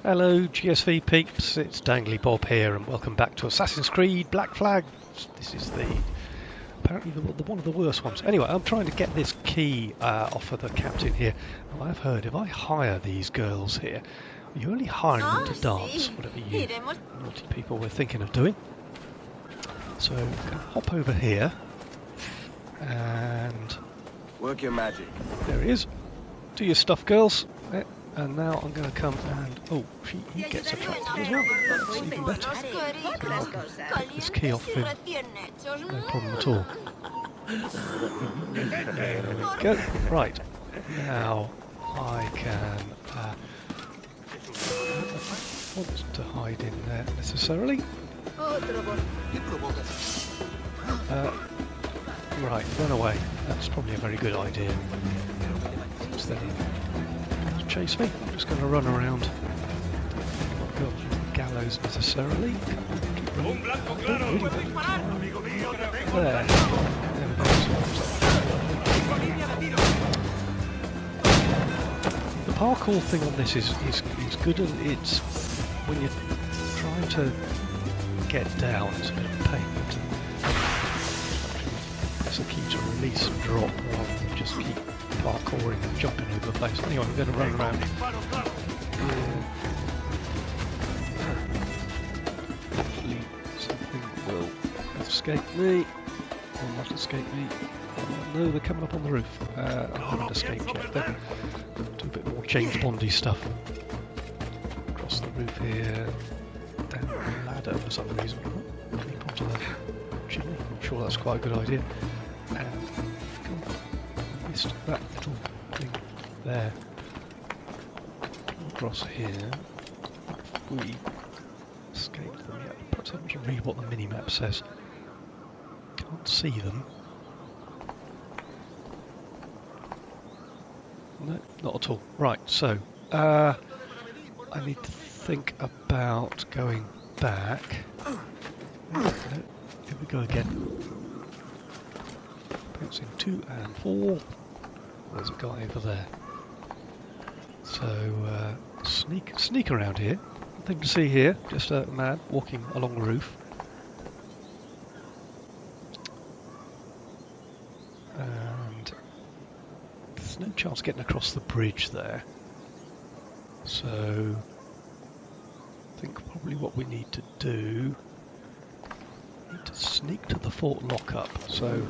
Hello GSV peeps, it's Dangly Bob here and welcome back to Assassin's Creed Black Flag. This is apparently one of the worst ones. Anyway, I'm trying to get this key off of the captain here. Now, I've heard if I hire these girls here, you only hire them to dance, whatever you naughty people were thinking of doing. So I'm going to hop over here and work your magic. There he is. Do your stuff, girls. And now I'm going to come and... Oh, he gets attracted as well. That's even better. Get this key off him. No problem at all. There we go. Right. Now I can... want to hide in there necessarily. Right, run away. That's probably a very good idea. Chase me. I'm just going to run around. Not go up the gallows necessarily. There. There we go. The parkour thing on this is good, and it's when you're trying to get down, it's a bit of a pain. It's a key to release and drop rather than just keep parkouring and jumping over the place. Anyway, I'm going to run around here. Hopefully something will escape me. Will not escape me. No, they're coming up on the roof. I haven't escaped yet. Then do a bit more James Bondy stuff. Across the roof here. Down the ladder for some reason. Leap onto the chimney. I'm sure that's quite a good idea. And missed that little thing there. Across here. If we escape them yet, perhaps I should read what the mini-map says. Can't see them. No, not at all. Right, so I need to think about going back. No, here we go again. Bouncing 2 and 4. There's a guy over there. So sneak around here. Nothing to see here. Just a man walking along the roof. And there's no chance of getting across the bridge there. So I think probably what we need to do, we need to sneak to the fort lockup. So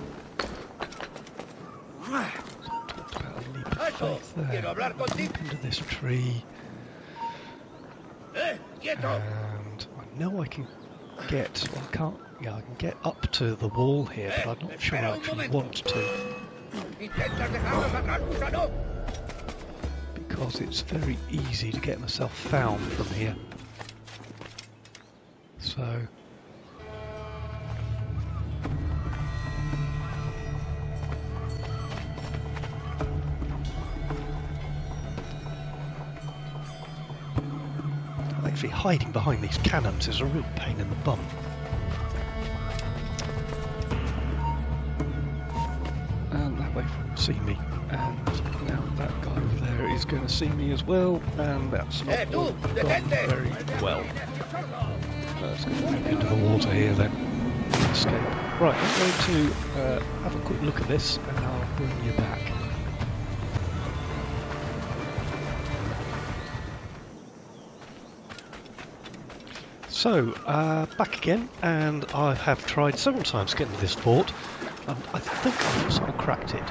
talked about a leap of faith there. Leap into this tree. And I know I can get, well, I can't, yeah, I can get up to the wall here, but I'm not sure I actually want to. Because it's very easy to get myself found from here. So actually hiding behind these cannons is a real pain in the bum. And that way from see me, and now that guy over there is going to see me as well, and that's not gone very well. Let's go back into the water here then. Escape. Right, I'm going to have a quick look at this, and I'll bring you back. So, back again, and I have tried several times getting to this fort, and I think I've sort of cracked it.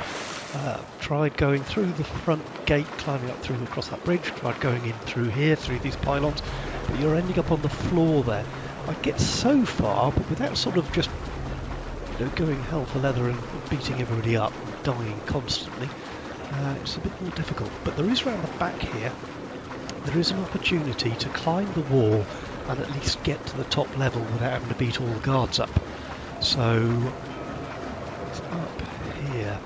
Tried going through the front gate, climbing up through across that bridge, tried going in through here, through these pylons, but you're ending up on the floor there. I get so far, but without sort of just, you know, going hell for leather and beating everybody up and dying constantly, it's a bit more difficult. But there is round the back here, there is an opportunity to climb the wall and at least get to the top level without having to beat all the guards up. So it's up here.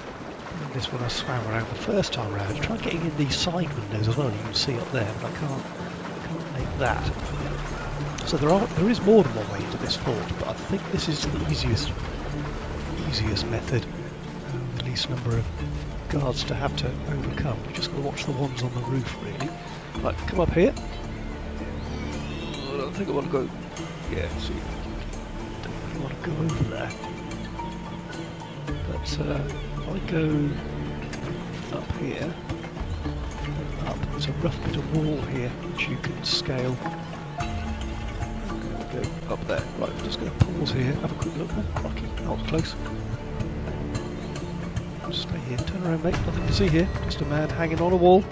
And this one I swam around the first time around. I tried getting in these side windows as well, you can see up there, but I can't make that. So there is more than one way into this fort, but I think this is the easiest method. The least number of guards to have to overcome. We're just going to watch the ones on the roof really. Right, come up here. I think I want to go. Yeah, see, don't really want to go over there. But if I go up here, up, there's a rough bit of wall here which you can scale. Go up there. Right, I'm just going to pause here, have a quick look. Oh, crikey, that was close. Just stay here, turn around, mate. Nothing to see here. Just a man hanging on a wall.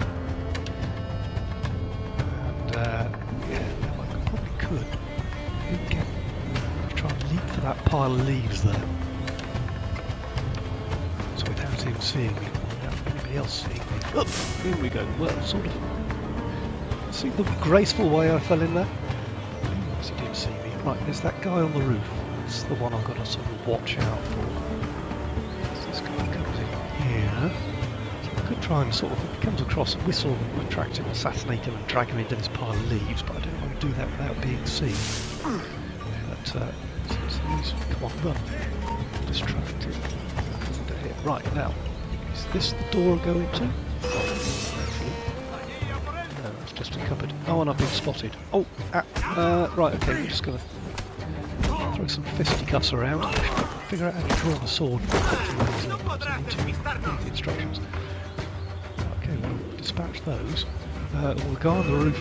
And yeah, now I probably could get try and leap for that pile of leaves there. So without him seeing me, without anybody else seeing me. Oh, here we go. Well, sort of. See the graceful way I fell in there? He didn't see me. Right, there's that guy on the roof. That's the one I've got to sort of watch out for. So this guy comes in here. So I could try and sort of, if he comes across, whistle, attract him, assassinate him and drag him into this pile of leaves, but I don't want to do that without being seen. But, so come on, run. Distract him. Right, now, is this the door I go into? No, it's just a cupboard. Oh, and I've been spotted. Oh, right, okay, we're just going to throw some fisticuffs around. Figure out how to draw the sword. The instructions. Okay, we'll dispatch those. We'll go on the roof.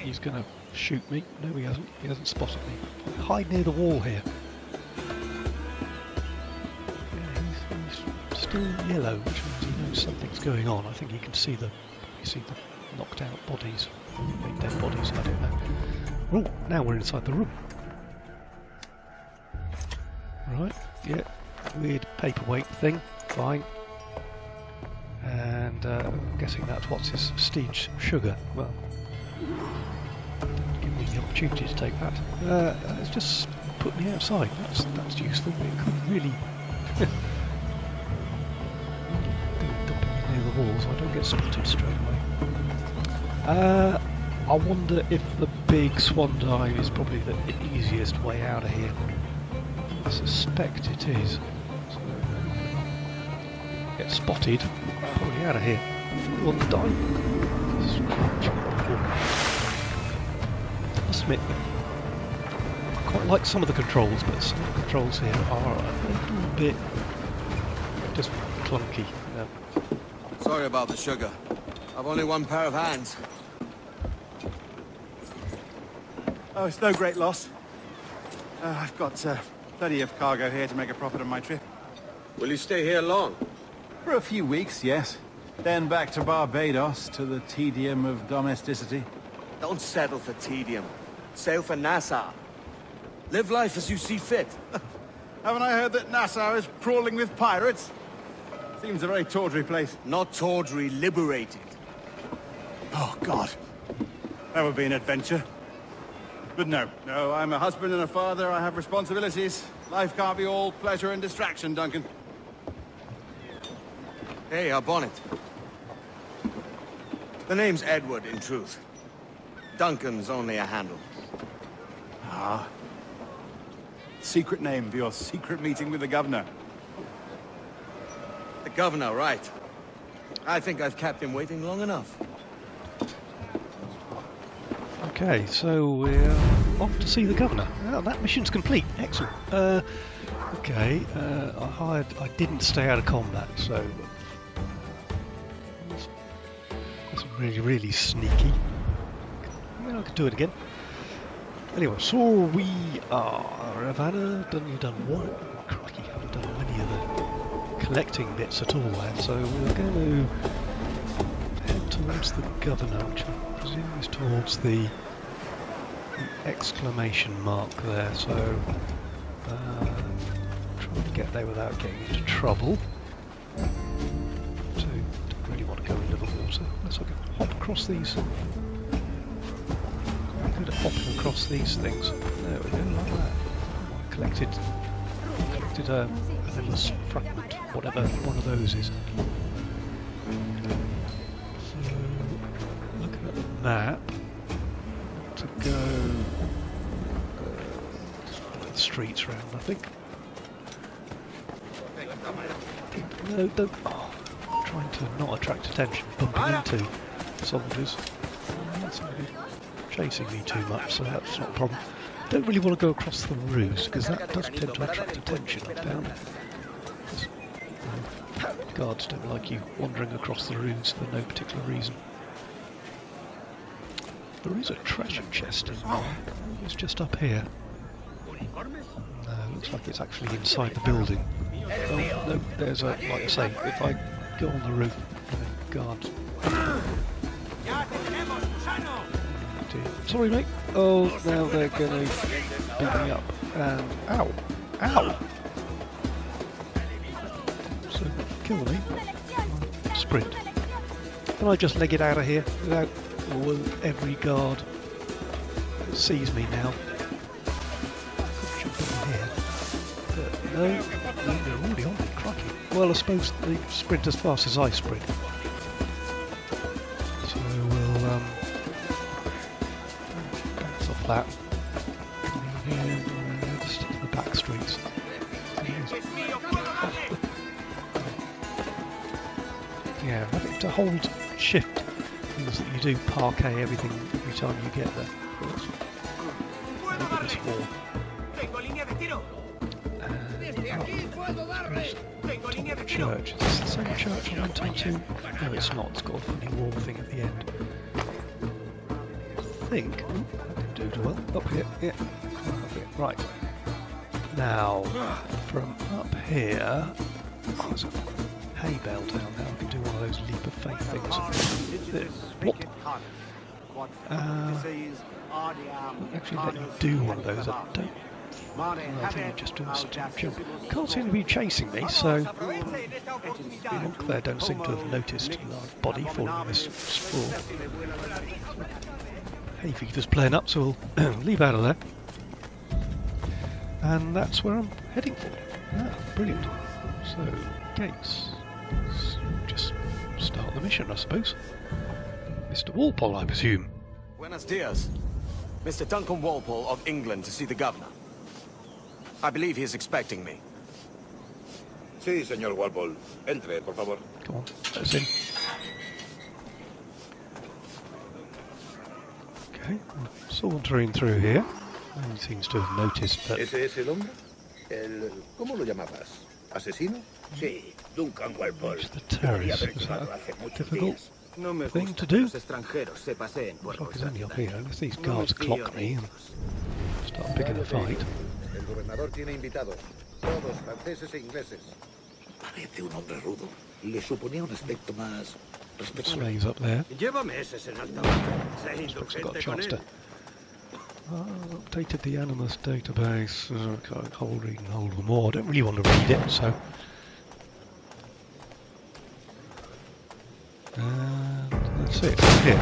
He's going to shoot me. No, he hasn't. He hasn't spotted me. I'll hide near the wall here. Still yellow, which means he knows something's going on. I think he can see the knocked out bodies, maybe dead bodies, I don't know. Oh, now we're inside the room. Right, yeah, weird paperweight thing, fine. And I'm guessing that's what's his Stede sugar. Well, give me the opportunity to take that. It's just put me outside. That's useful. It could really. Near the walls, I don't get spotted straight away. I wonder if the big swan dive is probably the easiest way out of here. I suspect it is. So, get spotted, probably out of here. You want to dive? I must admit, I quite like some of the controls, but some of the controls here are a little bit just clunky. Sorry about the sugar. I've only one pair of hands. Oh, it's no great loss. I've got plenty of cargo here to make a profit on my trip. Will you stay here long? For a few weeks, yes. Then back to Barbados, to the tedium of domesticity. Don't settle for tedium. Sail for Nassau. Live life as you see fit. Haven't I heard that Nassau is crawling with pirates? Seems a very tawdry place. Not tawdry, liberated. Oh, God. That would be an adventure. But no, I'm a husband and a father. I have responsibilities. Life can't be all pleasure and distraction, Duncan. Hey, our bonnet. The name's Edward, in truth. Duncan's only a handle. Ah. Secret name for your secret meeting with the governor. The governor, right. I think I've kept him waiting long enough. Okay, so we're off to see the governor. Oh, that mission's complete. Excellent. Okay, I didn't stay out of combat, so that's really sneaky. I mean, I could do it again. Anyway, so we are. Have you've done what? Oh, crikey, I haven't done many of the collecting bits at all there, so we're going to head towards the governor, which I presume is towards the exclamation mark there, so try to get there without getting into trouble. So don't really want to go into the water unless I can hop across these. I'm good at hopping across these things. There we go, like that. I collected a little fragment, whatever one of those is. So, looking at the map, to go the streets round, I think. No, don't. Oh, I'm trying to not attract attention, bumping into soldiers. Somebody chasing me too much, so that's not a problem. Don't really want to go across the roofs because that does tend to attract attention, I've found. Guards don't like you wandering across the roofs for no particular reason. There is a treasure chest in there. It's just up here. No, looks like it's actually inside the building. Oh, no, there's a, like I say, if I go on the roof, the guards. Sorry, mate. Oh, now they're going to beat me up. And ow, ow. So kill me. Sprint. Can I just leg it out of here without every guard that sees me now? Jump in here. But no, they're already on me. Crikey. Well, I suppose they sprint as fast as I sprint. So we'll bounce off that. Come in here, just to the back streets. Yeah, having to hold shift means that you do parquet everything every time you get there. Look at this wall. Top church. Is this the same church I went into? No, it's not. It's got a funny wall thing at the end. I think. That didn't do well. Up here. Yeah. Up here. Right. Now, from up here. Oh, there's a hay bale down there. I can do one of those leap of faith things. Plop. Actually, let you do one of those. I don't. I think you just do a step jump. Can't seem to be chasing me, so the monk there don't seem to have noticed a large body falling in this sprawl. Hay fever's playing up, so we'll leave out of there. And that's where I'm heading for. Ah, brilliant. So, gates. Let's just start the mission, I suppose. Mr. Walpole, I presume. Buenos dias. Mr. Duncan Walpole of England to see the governor. I believe he is expecting me. Sí, señor Walpole. Entre, por favor. Come on, let us in. Okay, sauntering through here. He seems to have noticed that... ¿Ese es el hombre? ¿Cómo lo llamabas? ¿Asesino? Sí, Duncan Walpole. Reach the terrace. Is that a difficult thing to do? Looks like it's only up here, unless these guards clock me and start picking a fight. El gobernador tiene invitados, todos franceses e ingleses. Parece un hombre rudo. Le suponía un aspecto más respetable. Slaves up there. Llévame ese en altavoz. Sé Looks like got a indulgente con chance él. to... updated the Animus database. Can't hold, read and hold them more. I don't really want to read it, so... And that's it. Here.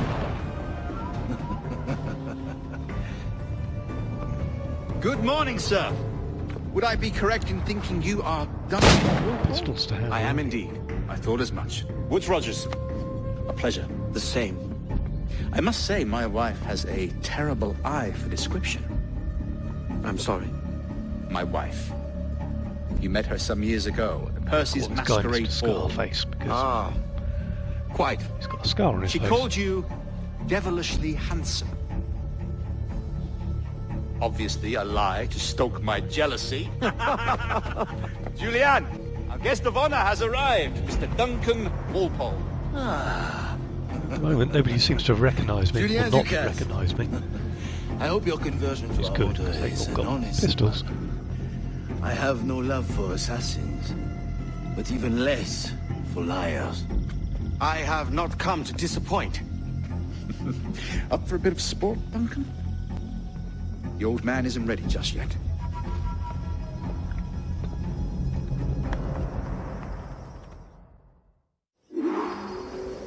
Good morning, sir. Would I be correct in thinking you are Duncan? Pistols to hand. I am indeed. I thought as much. Woods Rogers. A pleasure. The same. I must say, my wife has a terrible eye for description. I'm sorry. My wife. You met her some years ago at Percy's Well, this guy masquerade needs a ball. scar face because Ah, quite. he's got a scar on his She face. called you devilishly handsome. Obviously a lie to stoke my jealousy. Julianne, our guest of honor has arrived, Mr. Duncan Walpole. At the moment, nobody seems to have recognised me, or Julianne not Ducasse. recognised me. I hope your conversion to It's our good, order because is they've an all got honest pistols. one. I have no love for assassins, but even less for liars. I have not come to disappoint. Up for a bit of sport, Duncan? The old man isn't ready just yet.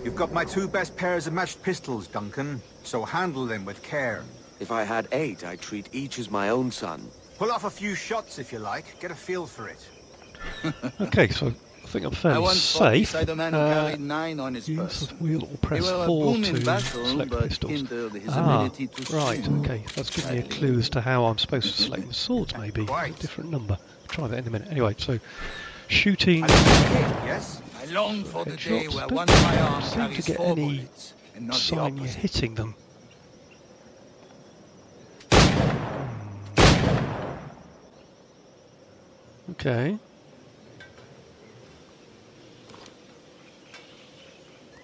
You've got my two best pairs of matched pistols, Duncan, so handle them with care. If I had 8, I'd treat each as my own son. Pull off a few shots if you like, get a feel for it. Okay, so I think I'm I fairly once fought safe. beside a man who carried 9 on his Use purse. the wheel or They press were a 4 boon in to battle, select but pistols. hindered his Ah, ability to right, shoot. okay, that's giving me a clue as to how I'm supposed to select the swords, maybe. Quite. A different number. I'll try that in a minute. Anyway, so shooting. Yes? I long for the day Headshots where don't one of my arms seem to carries get 4 any bullets, and not the sign you're opposite. hitting them. Okay.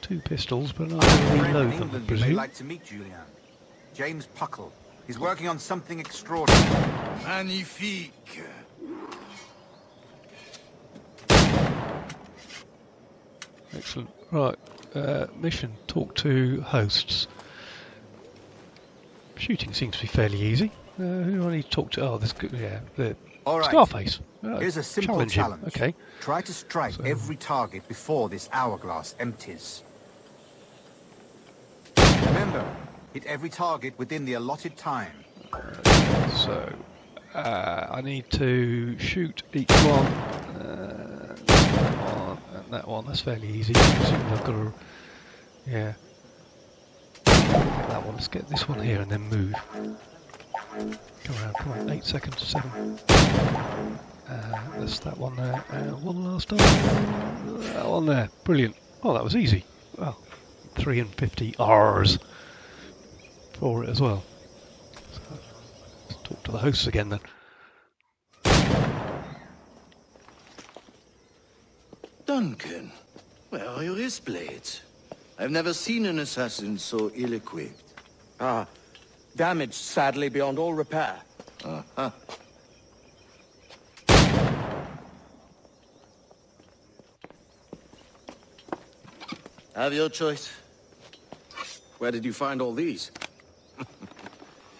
2 pistols, but I'll Friend reload in them, I England you may presume. like to meet, Julian. James Puckle. He's working on something extraordinary. Magnifique. Excellent. Right. Mission. Talk to hosts. Shooting seems to be fairly easy. Who do I need to talk to? Oh, this. Yeah, the All right. Scarface. Here's a simple Challenge him. challenge. Okay. Try to strike So- every target before this hourglass empties. Remember, hit every target within the allotted time. So, I need to shoot each one. That one and that one. That's fairly easy. Assuming I've got to. Yeah. Get that one. Let's get this one here and then move. Come around. Come on. 8 seconds. 7. That's that one there. One last time. That one there. Brilliant. Oh, that was easy. Well, 3 and 50 R's for it as well. So, let's talk to the hosts again then. Duncan, where are your wrist blades? I've never seen an assassin so ill-equipped. Damaged, sadly, beyond all repair. Uh-huh. Have your choice. Where did you find all these?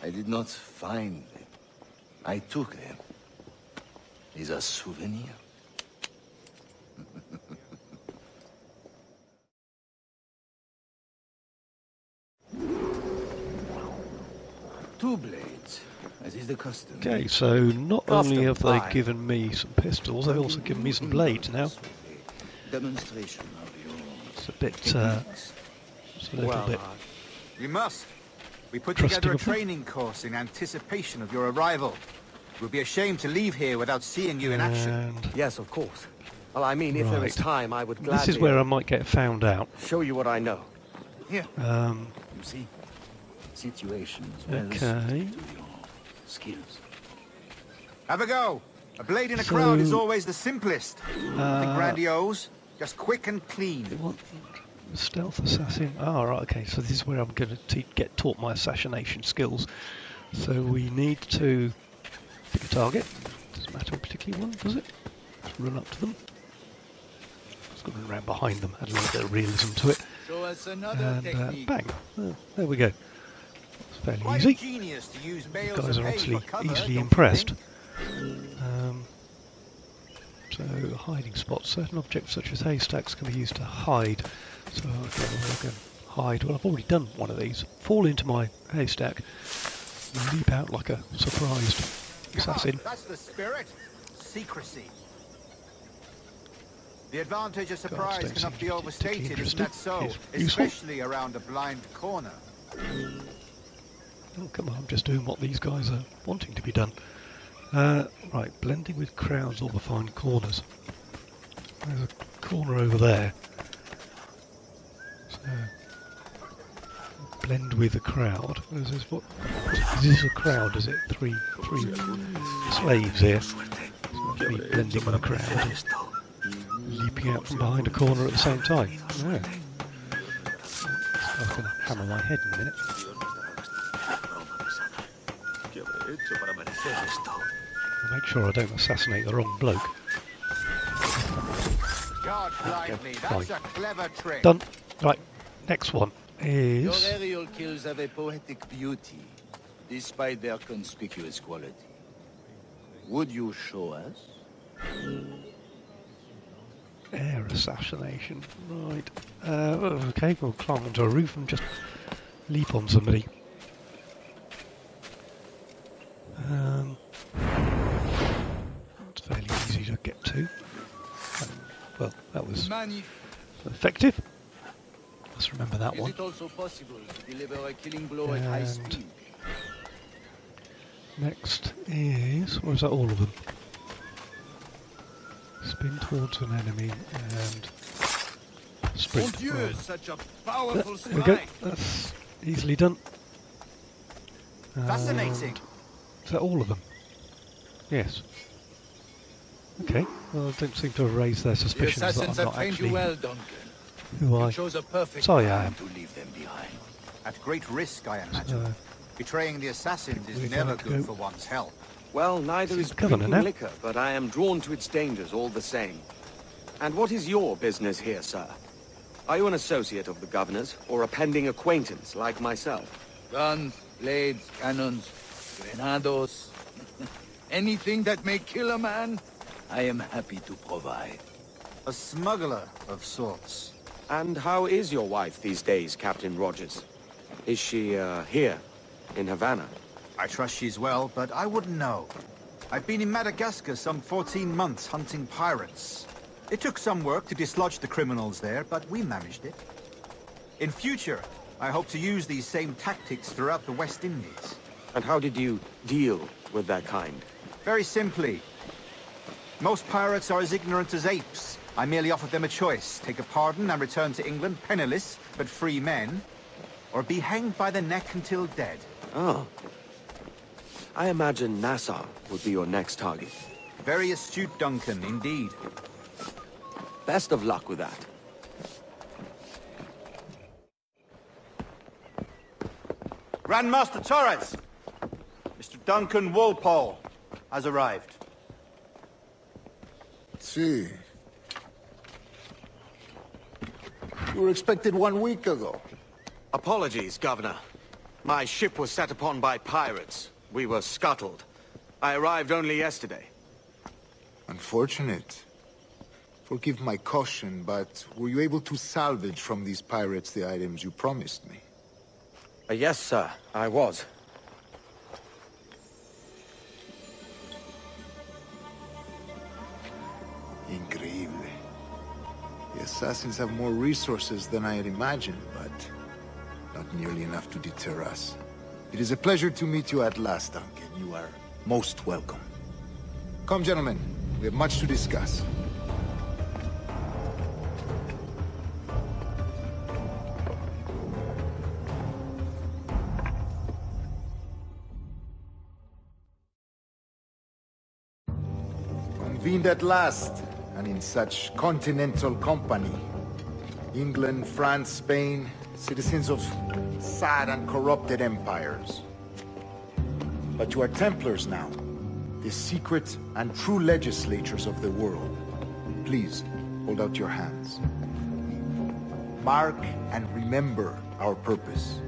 I did not find them. I took them. Is a souvenir. Two blades, as is the custom. Okay, so not only have they Fine. given me some pistols, they've also given me some blades now. Demonstration of your It's a bit, it's a little bit. You must. We put Trusting together a of them. training course in anticipation of your arrival. It would be a shame to leave here without seeing you in action. And Yes, of course. Well, I mean, if there is Right. time, I would gladly this is where I might get found out. show you what I know. Here, Um, you see, situations well Okay. suited to your skills. Have a go. A blade in a So- crowd is always the simplest. Nothing grandiose, just quick and clean. what? Stealth assassin. Oh, right, okay, so this is where I'm going to get taught my assassination skills. So we need to pick a target. Doesn't matter a particular one, does it? Just run up to them. Just got to run around behind them, add a little bit of realism to it. Show us another And technique. bang. Oh, there we go. It's fairly Quite easy. genius to use You bales guys of are hay obviously for cover, easily don't you impressed. think? So hiding spots. Certain objects such as haystacks can be used to hide. So I can hide. Well, I've already done one of these. Fall into my haystack, leap out like a surprised assassin. God, that's the spirit. Secrecy. The advantage of surprise don't cannot seem be to be overstated, particularly isn't that so? interested. It's useful. Especially around a blind corner. Oh, come on, I'm just doing what these guys are wanting to be done. Right, blending with crowds or behind corners. There's a corner over there. So, blend with the crowd. Is this what? Is this a crowd? Is it three slaves here? So I'll be blending with the crowd, and leaping out from behind a corner at the same time. Yeah. So I can hammer my head in a minute. I'll make sure I don't assassinate the wrong bloke. God blind me, that's fine. a clever trick. Done. Right, next one Your is... aerial kills have a poetic beauty, despite their conspicuous quality. Would you show us? Air assassination. Right. Okay, we'll climb onto a roof and just leap on somebody. It's fairly easy to get to. Well, that was Magnifique. effective. Let's remember that Is one. it also possible to deliver a killing blow at high And- speed? Next is... Or is that all of them? Spin towards an enemy and Mon sprint. Dieu, Right. such a powerful There we go. strike. That's easily done. Fascinating. Is that all of them? Yes. Okay, well, I don't seem to have raised their The suspicions that I'm assassins have not trained you actually well, Duncan. who I... You chose a perfect Sorry, I time am. to leave them behind. At great risk, I imagine. Betraying the assassins we're is never going to good go- for one's health. Well, neither is Governor drinking now. liquor, but I am drawn to its dangers all the same. And what is your business here, sir? Are you an associate of the governor's, or a pending acquaintance like myself? Guns, blades, cannons, grenados. Anything that may kill a man, I am happy to provide. A smuggler of sorts. And how is your wife these days, Captain Rogers? Is she, here, in Havana? I trust she's well, but I wouldn't know. I've been in Madagascar some 14 months hunting pirates. It took some work to dislodge the criminals there, but we managed it. In future, I hope to use these same tactics throughout the West Indies. And how did you deal with that kind? Very simply. Most pirates are as ignorant as apes. I merely offered them a choice. Take a pardon and return to England penniless, but free men. Or be hanged by the neck until dead. Oh. I imagine Nassau would be your next target. Very astute, Duncan, indeed. Best of luck with that. Grandmaster Torres! Mr. Duncan Walpole has arrived. See. You were expected 1 week ago. Apologies, Governor. My ship was set upon by pirates. We were scuttled. I arrived only yesterday. Unfortunate. Forgive my caution, but were you able to salvage from these pirates the items you promised me? Yes, sir, I was. Increíble. The assassins have more resources than I had imagined, but not nearly enough to deter us. It is a pleasure to meet you at last, Duncan. You are most welcome. Come, gentlemen. We have much to discuss. Convened at last, and in such continental company. England, France, Spain, citizens of sad and corrupted empires. But you are Templars now, the secret and true legislators of the world. Please, hold out your hands. Mark and remember our purpose.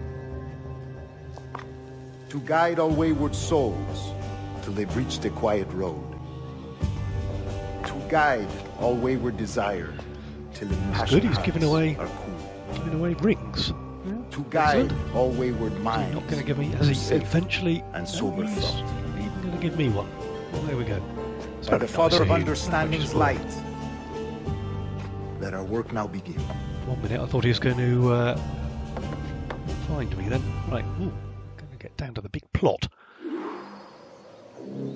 To guide all wayward souls till they've reached the quiet road. To guide all wayward desire till Good, impassioned he's hearts giving away are cool. giving away rings. To guide Excellent. all wayward He's minds. not going to give me, to has he safe eventually... and sober he's thought. even going to give me one. Well, there we go. It's By very the Father nice of you. Understanding's Very light, let our work now begin. 1 minute, I thought he was going to find me then. Right, ooh, going to get down to the big plot.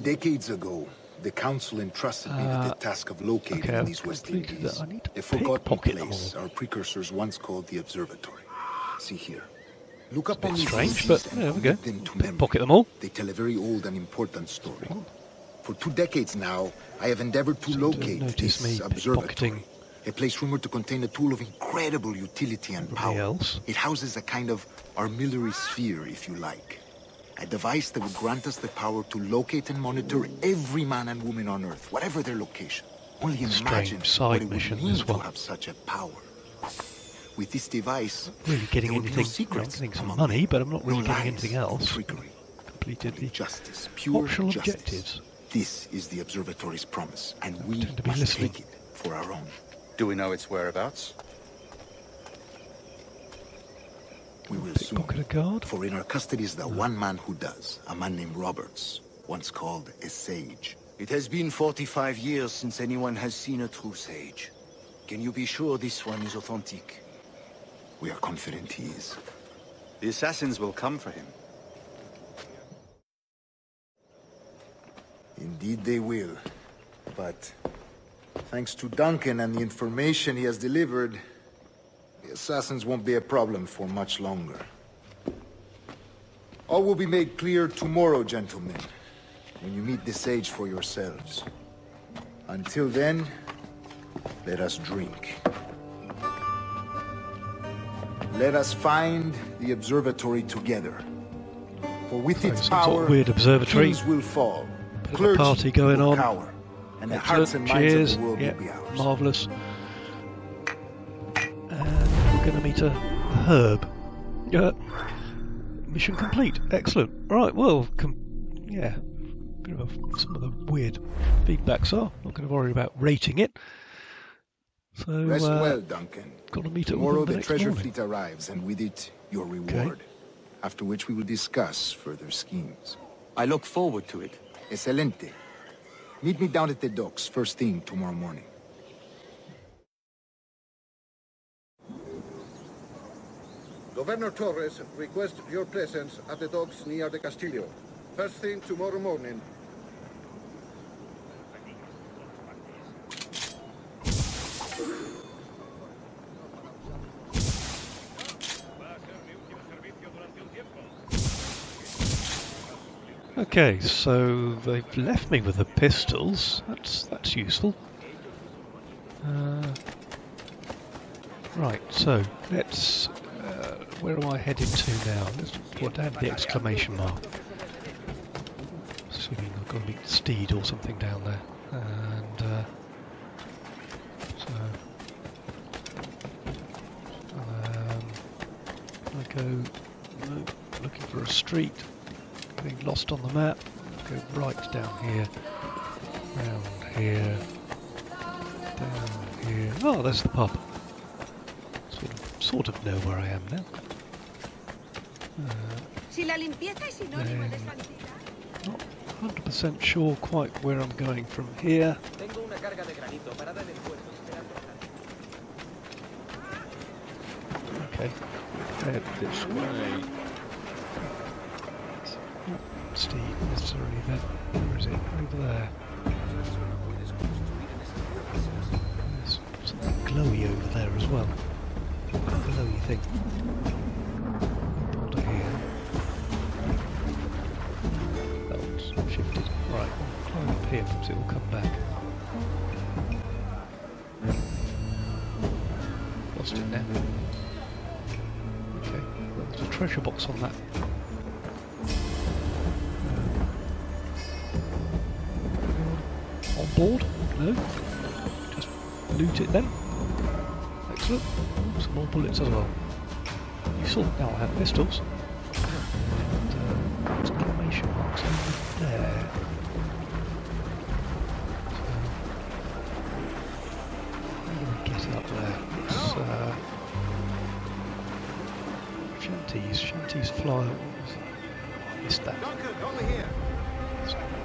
Decades ago, the Council entrusted me with the task of locating okay, I've these West completed Indies. that. I need to A forgotten pickpocket them place all. our precursors once called the Observatory. See here. Look up bit on these strange, ruins but and there we go. commit them to memory. Pickpocket them all. They tell a very old and important story. For 2 decades now, I have endeavored to locate notice this me observatory. pickpocketing A place rumored to contain a tool of incredible utility and everybody power. else. It houses a kind of armillary sphere, if you like. A device that would grant us the power to locate and monitor every man and woman on Earth, whatever their location. Only imagine Strange side what it would mission, mean this to one. have such a power. With this device, Really getting there would be anything, no secrets getting some among money, men. but I'm not really No getting lies, anything no else. trickery. Completed the Justice, pure optional justice. objectives. This is the observatory's promise, and we tend to be must listening. take it for our own. Do we know its whereabouts? We will soon. Pickpocket a guard. For in our custody is the one man who does, a man named Roberts, once called a sage. It has been 45 years since anyone has seen a true sage. Can you be sure this one is authentic? We are confident he is. The assassins will come for him. Indeed they will. But thanks to Duncan and the information he has delivered, the assassins won't be a problem for much longer. All will be made clear tomorrow, gentlemen, when you meet the sage for yourselves. Until then, let us drink. Let us find the observatory together. For with its Some sort power, of weird observatory. kings will fall, Bit of a clergy party going will on. cower, and the hearts and minds Cheers. of the world Yeah, will be ours. marvellous. And we're going to meet a herb. Mission complete. Excellent. Right, well, yeah. Bit of some of the weird feedbacks are. Not going to worry about rating it. So, Rest well, Duncan. Got to meet it Tomorrow with them the next treasure morning. fleet arrives, and with it, your reward. After which we will discuss further schemes. I look forward to it. Excelente. Meet me down at the docks first thing tomorrow morning. Governor Torres requests your presence at the docks near the Castillo. First thing tomorrow morning. Okay, so they've left me with the pistols. That's useful. Right, so let's. Where am I headed to now? Let's put down the exclamation mark. Assuming I've got to meet Stede or something down there. And so I go looking for a street. Getting lost on the map. Go right down here, round here, down here. Oh, there's the pub. Sort of know where I am now. Not 100% sure quite where I'm going from here. Okay, head this way. Stede necessarily then. Where is it? Over there. There's something glowy over there as well. Glowy thing. Border here. That one's shifted. Right, I'll climb up here because it will come back. Lost it now. Okay, well, there's a treasure box on that. On board? No. Just loot it then. Excellent. Some more bullets as well. Useful. Now I have pistols. And exclamation marks over there. So, how do we get up there? It's Shanties fly. I missed that. Duncan, over here.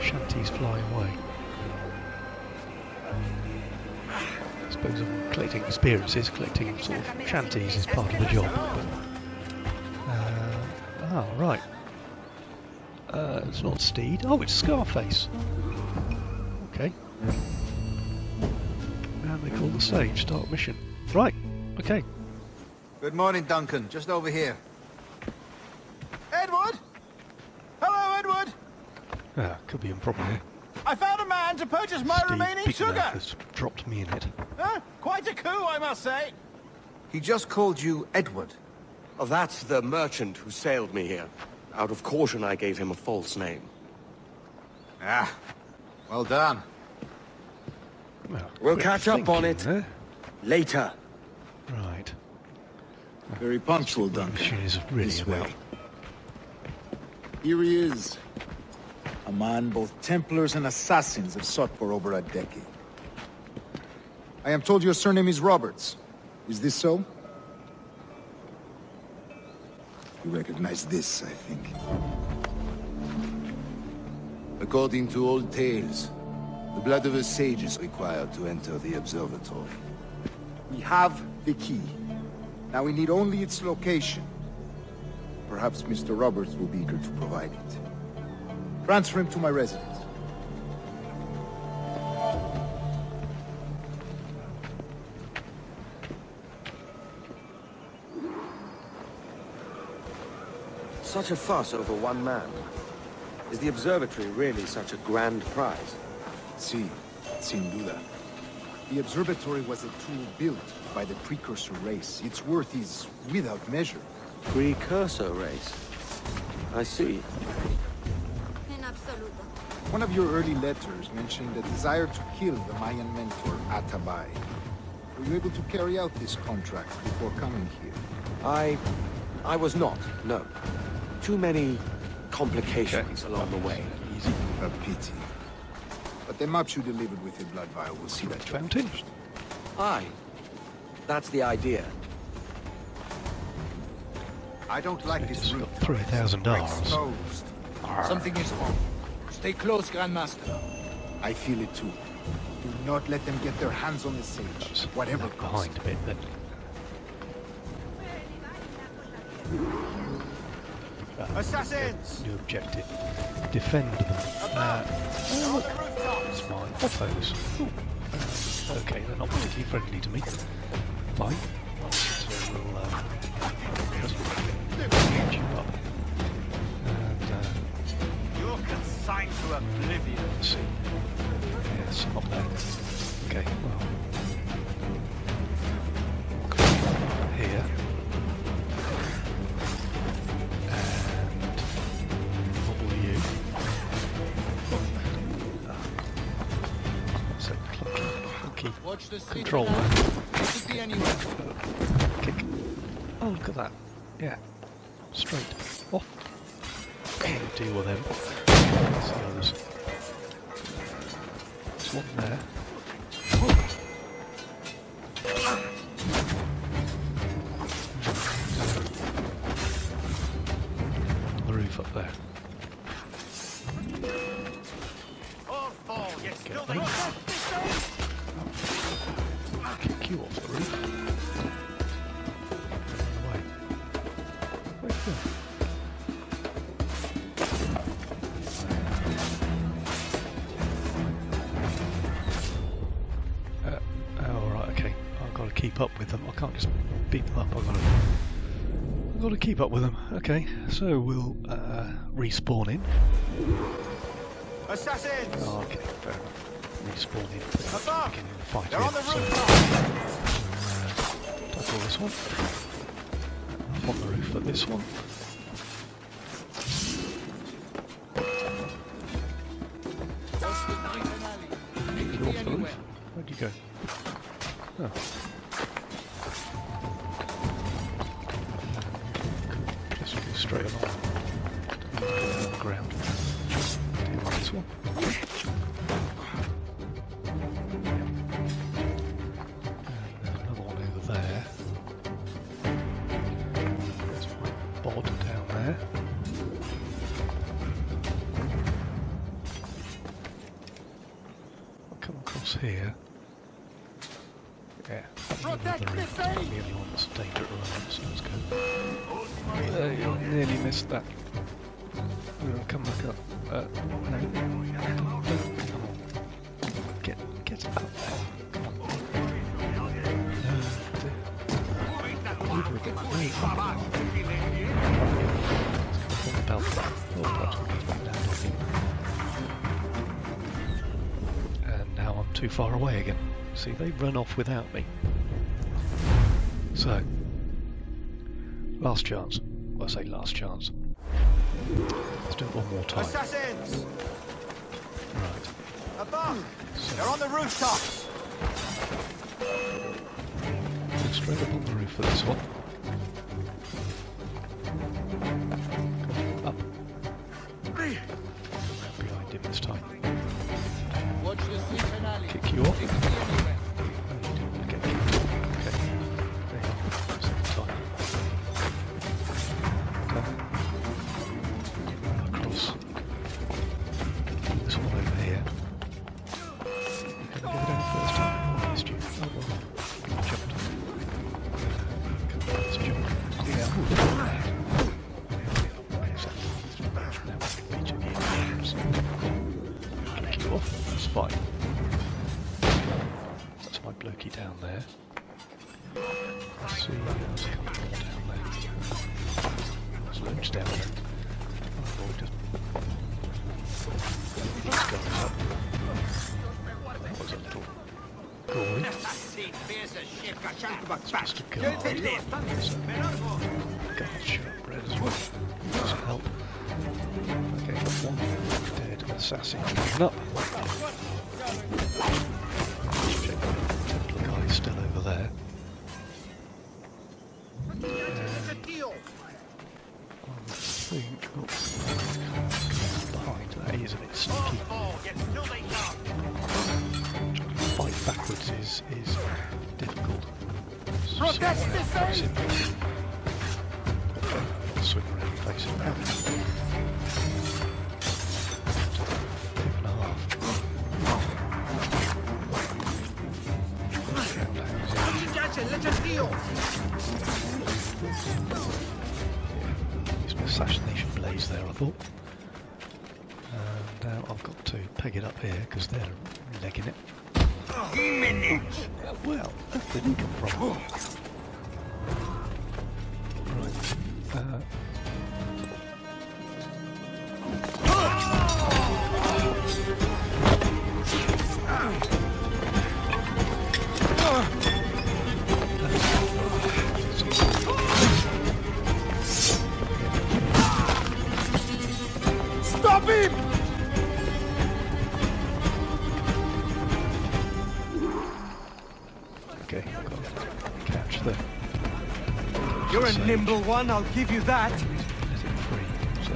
Shanties fly away. I suppose I'm collecting experiences, collecting sort of shanties is part of the job. But, right. It's not Stede. Oh, it's Scarface. Okay. And they call the stage. Start mission. Right. Okay. Good morning, Duncan. Just over here. Edward? Hello, Edward! Could be a problem here. I found a man to purchase my remaining Stede sugar. has dropped me in it. Quite a coup, I must say. He just called you Edward. Oh, that's the merchant who sailed me here. Out of caution, I gave him a false name. Ah, well done. Well, We'll quick catch up on thinking, it. Later. Right. Very punctual, The Duncan. mission is really This about. way. Here he is. A man both Templars and assassins have sought for over a decade. I am told your surname is Roberts. Is this so? You recognize this, I think. According to old tales, the blood of a sage is required to enter the observatory. We have the key. Now we need only its location. Perhaps Mr. Roberts will be eager to provide it. Transfer him to my residence. Such a fuss over one man. Is the observatory really such a grand prize? See, Sin duda. The observatory was a tool built by the precursor race. Its worth is without measure. Precursor race. I see. In absoluto. One of your early letters mentioned a desire to kill the Mayan mentor, Atabay. Were you able to carry out this contract before coming here? I was not, no. Too many complications along the way. Easy. A pity. But the maps you delivered with your blood vial will see that you're Fountain. finished. Aye. That's the idea. I don't like It's this route. got 3,000 Rs. Exposed. Something is wrong. Stay close, Grandmaster. I feel it too. Do not let them get their hands on the sage, whatever Left cost. behind a bit then. Assassins! New objective. Defend them. Oh, look. It's my Oppos. Okay, they're not particularly friendly to me. Fine. So we'll just get you up. And You're consigned to oblivion. let's see. Yes, not there. Okay, well. Here. What will you? So clunky Watch the street. control there. Could be anywhere. Kick. Oh, look at that. Yeah. Straight. Off. Deal with them. See others. There's one there. On the roof up there. Get them. Kick you off the roof. Run away. Where'd you go? Oh, right, okay. I've got to keep up with them. I can't just beat them up. I've got to keep up with them. Okay, so we'll respawn in. Assassins! Oh, okay, fair enough. Respawn in. Above! Beginning the fight They're here. on the So, rooftop! tackle this one. Up on the roof for this one. Kick you off the roof. Where'd you go? Oh. Just go straight along. Don't need to go on the ground. Deal with this one. And there's another one over there. There's my bod down there. I'll come across here. Yeah, another roof. I'm the only one that's danger at the moment, so let's go. You nearly missed that. Come back up. No. Come on. Get up there. Come on. Leave her a bit. Wait. Let's go on the belt. Oh, right. And now I'm too far away again. See, they run off without me. So, last chance. Well, I say last chance. Let's do it one more time. Assassins! Right. Above! So, They're on the rooftops! go straight up on the roof for this one. Up. Behind him this time. Watch the street and alley. Kick you off. They could be anywhere. Oh, you didn't get kicked. Okay. There you go. Second time. Okay. Across. This one over here. Can I go down first time? Oh, I missed you. Oh, well. I jumped. Come on, let's jump. Yeah. Okay, so now we can reach again. So, kick you off. That's fine. That's my blokey down there. Let's see who's coming down there. There's loads down there. Oh, we'll just these guys up. That was a Just a guard. Guard shortbread as well. Doesn't help. Okay, got one dead assassin coming up. Check the guy's still over there. And I think behind that he is a bit sneaky. Fight backwards is difficult. Swing around facing that. 2.5. Used my assassination blaze there, I thought. And now I've got to peg it up here because they're legging it. Well, that didn't come from. Right. Stop him! Okay, I've got to catch the... You're a nimble one, I'll give you that. Let it free, so...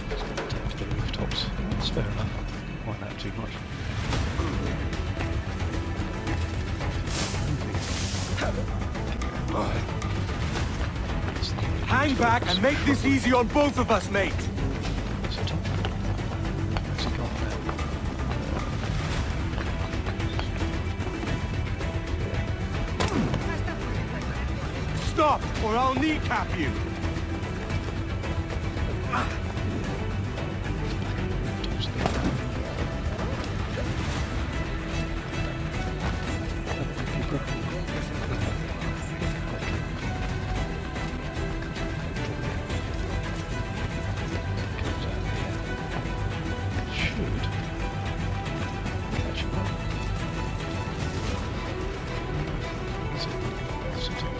Just got to take to the rooftops. That's fair enough. Why not too much? Hang back and make this easy on both of us, mate. Where's he gone now? Stop, or I'll kneecap you.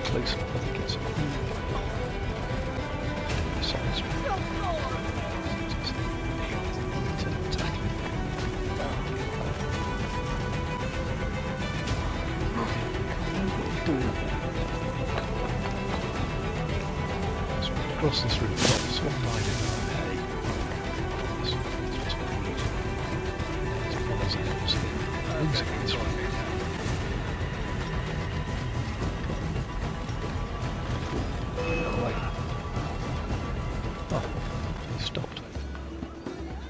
Close enough, I think it's across this route, there's one line in hay. This is just weird. As far as I'm losing this one. Oh, he stopped.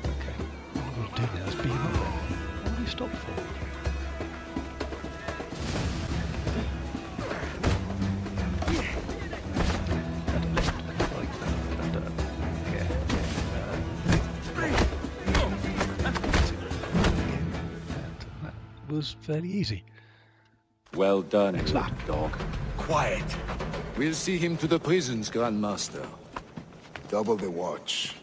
Okay, what I'm going to do now is beam up there. What did he stop for? Was fairly easy. Well done, lapdog. Quiet. We'll see him to the prisons, Grand Master. Double the watch.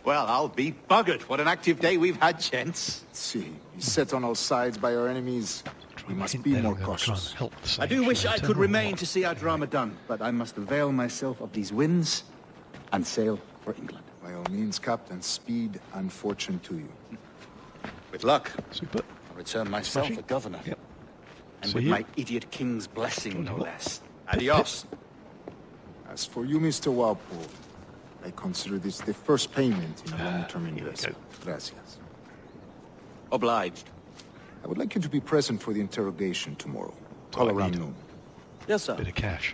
Well, I'll be buggered. What an active day we've had, gents. Let's see, beset on all sides by our enemies. We must be more cautious. I do wish I could remain to see our drama done, but I must avail myself of these winds and sail for England. By all means, Captain, speed and fortune to you. With luck, Super. I'll return myself a governor. Yep. And See with you. my idiot king's blessing, no What? less. Adios. As for you, Mr. Walpole, I consider this the first payment in a long-term here we investment. go. Gracias. Obliged. I would like you to be present for the interrogation tomorrow. Call What I around need. noon. Yes, sir. Bit of cash.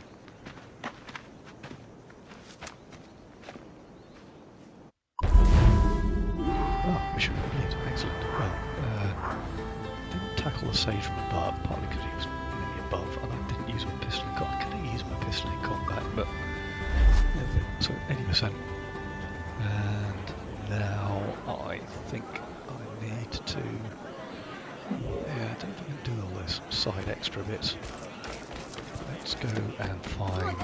Oh, mission complete. Excellent. Well, didn't tackle the sage from above, partly because he was nearly above, and I didn't use my pistol in combat. I could have used my pistol in combat, but so 80%. And now I think I need to. Yeah, I don't think I can do all this side extra bits. Let's go and find.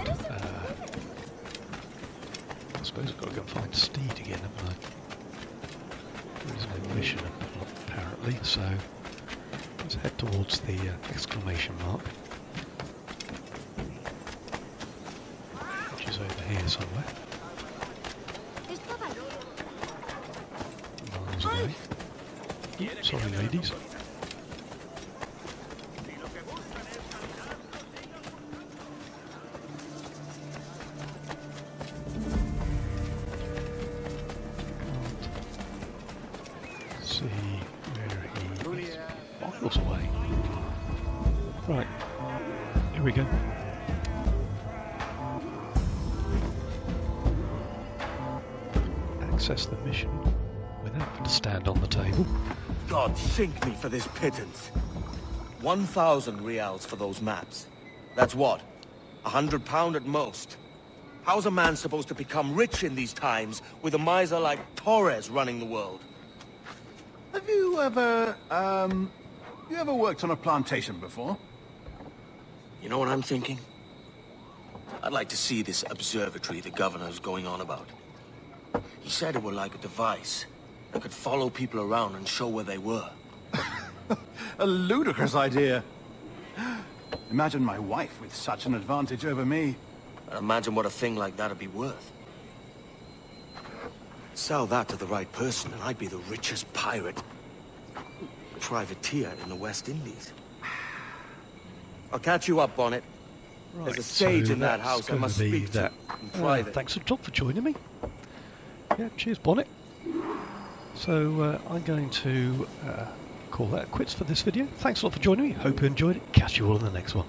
I suppose I've got to go and find Stede again, haven't I? There is no mission apparently, so Let's head towards the exclamation mark, which is over here somewhere. Miles away. Yep, sorry ladies. See where he is. Miles away. Right, here we go. Access the mission without having to stand on the table. God sink me for this pittance. 1,000 reals for those maps. That's what? £100 at most. How's a man supposed to become rich in these times with a miser like Torres running the world? Have you ever, worked on a plantation before? You know what I'm thinking? I'd like to see this observatory the governor's going on about. He said it were like a device that could follow people around and show where they were. A ludicrous idea. Imagine my wife with such an advantage over me. And imagine what a thing like that'd be worth. Sell that to the right person and I'd be the richest pirate, privateer in the West Indies. I'll catch you up, Bonnet. Right, there's a sage so in that that's house I gonna must be speak that. to in private. Thanks a lot for joining me. Yeah, cheers, Bonnet. So I'm going to call that quits for this video. Thanks a lot for joining me. Hope you enjoyed it. Catch you all in the next one.